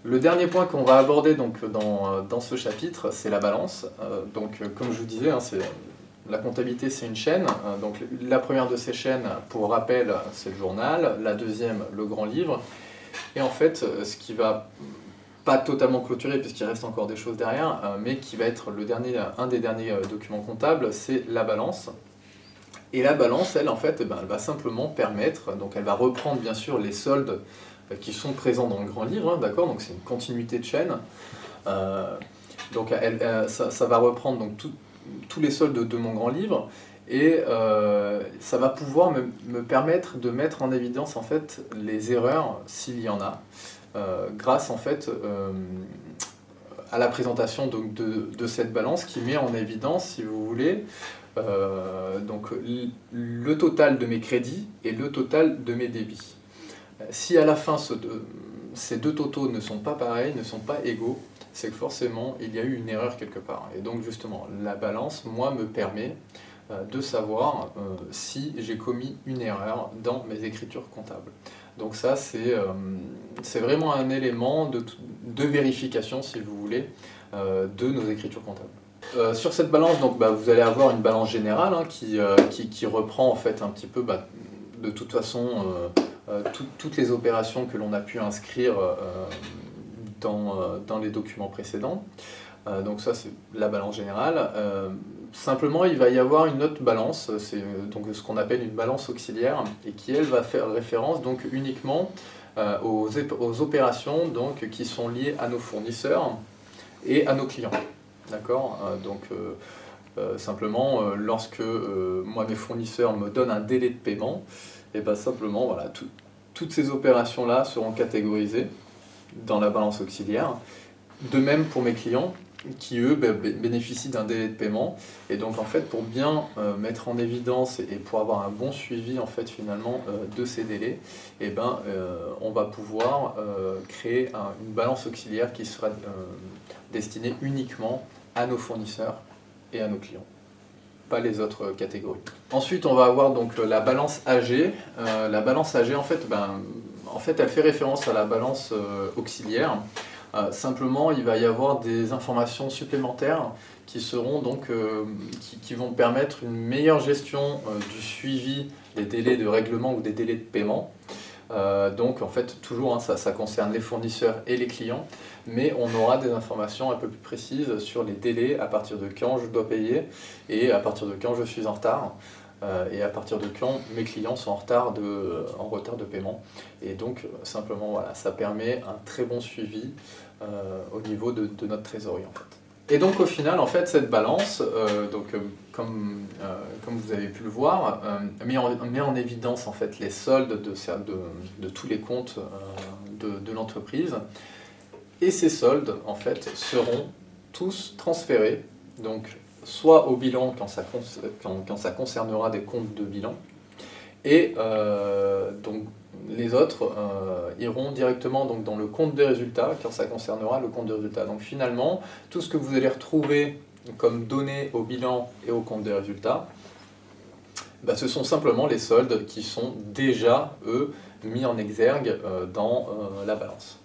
Le dernier point qu'on va aborder donc, dans ce chapitre, c'est la balance. Comme je vous disais, hein, la comptabilité, c'est une chaîne. Donc, la première de ces chaînes, pour rappel, c'est le journal. La deuxième, le grand livre. Et en fait, ce qui va pas totalement clôturer, puisqu'il reste encore des choses derrière, mais qui va être un des derniers documents comptables, c'est la balance. Et la balance, elle, en fait, elle va simplement permettre, donc elle va reprendre bien sûr les soldes qui sont présents dans le grand livre, hein, d'accord, donc c'est une continuité de chaîne. Ça va reprendre donc tous les soldes de mon grand livre, et ça va pouvoir me permettre de mettre en évidence en fait les erreurs s'il y en a, grâce en fait à la présentation donc, de cette balance qui met en évidence, si vous voulez, donc le total de mes crédits et le total de mes débits. Si à la fin ces deux totaux ne sont pas pareils, ne sont pas égaux, c'est que forcément il y a eu une erreur quelque part. Et donc justement, la balance, moi, me permet de savoir si j'ai commis une erreur dans mes écritures comptables. Donc ça, c'est vraiment un élément de vérification, si vous voulez, de nos écritures comptables. Sur cette balance, donc, vous allez avoir une balance générale hein, qui reprend en fait un petit peu, de toute façon, toutes les opérations que l'on a pu inscrire dans les documents précédents. Donc ça, c'est la balance générale. Simplement, il va y avoir une autre balance, c'est donc ce qu'on appelle une balance auxiliaire, et qui, elle, va faire référence donc uniquement aux opérations donc, qui sont liées à nos fournisseurs et à nos clients. D'accord ? Simplement, lorsque moi, mes fournisseurs me donnent un délai de paiement, et simplement, voilà, toutes ces opérations-là seront catégorisées dans la balance auxiliaire. De même pour mes clients, qui eux bénéficient d'un délai de paiement, et donc en fait pour bien mettre en évidence et pour avoir un bon suivi en fait finalement de ces délais, on va pouvoir créer une balance auxiliaire qui sera destinée uniquement à nos fournisseurs et à nos clients, pas les autres catégories. Ensuite on va avoir donc la balance AG. La balance AG en fait, elle fait référence à la balance auxiliaire. Simplement, il va y avoir des informations supplémentaires qui seront donc, qui vont permettre une meilleure gestion du suivi des délais de règlement ou des délais de paiement. Donc en fait, toujours, hein, ça concerne les fournisseurs et les clients, mais on aura des informations un peu plus précises sur les délais, à partir de quand je dois payer et à partir de quand je suis en retard. Et à partir de quand mes clients sont en retard de paiement. Et donc simplement voilà, ça permet un très bon suivi au niveau de notre trésorerie en fait. Et donc au final en fait cette balance, comme vous avez pu le voir, met en évidence en fait les soldes de tous les comptes de l'entreprise. Et ces soldes en fait seront tous transférés donc soit au bilan quand ça concernera des comptes de bilan, et donc les autres iront directement donc, dans le compte de résultats quand ça concernera le compte de résultats. Donc finalement, tout ce que vous allez retrouver comme données au bilan et au compte de résultats, ce sont simplement les soldes qui sont déjà, eux, mis en exergue dans la balance.